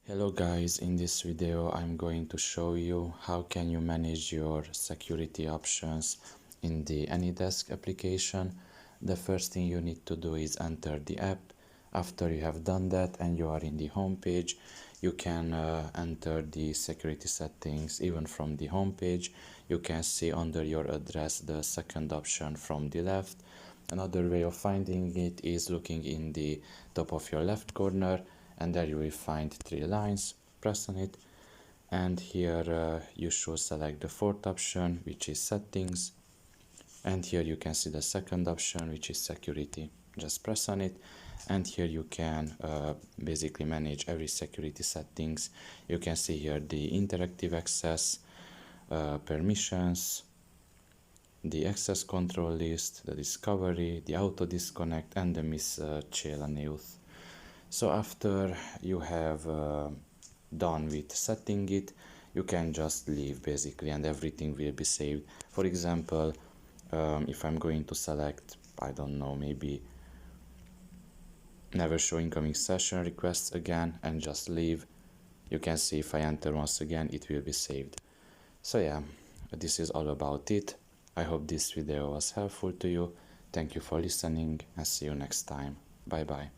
Hello guys, in this video I'm going to show you how can you manage your security options in the AnyDesk application. The first thing you need to do is enter the app. After you have done that and you are in the home page, you can enter the security settings even from the home page. You can see under your address the second option from the left. Another way of finding it is looking in the top of your left corner, and there you will find three lines. Press on it, and here you should select the fourth option, which is settings, and here you can see the second option, which is security. Just press on it, and here you can basically manage every security settings. You can see here the interactive access, permissions, the access control list, the discovery, the auto disconnect, and the miscellaneous. So after you have done with setting it, you can just leave basically, and everything will be saved. For example, if I'm going to select, I don't know, maybe never show incoming session requests again and just leave, you can see if I enter once again, it will be saved. So yeah, this is all about it. I hope this video was helpful to you. Thank you for listening and see you next time. Bye bye.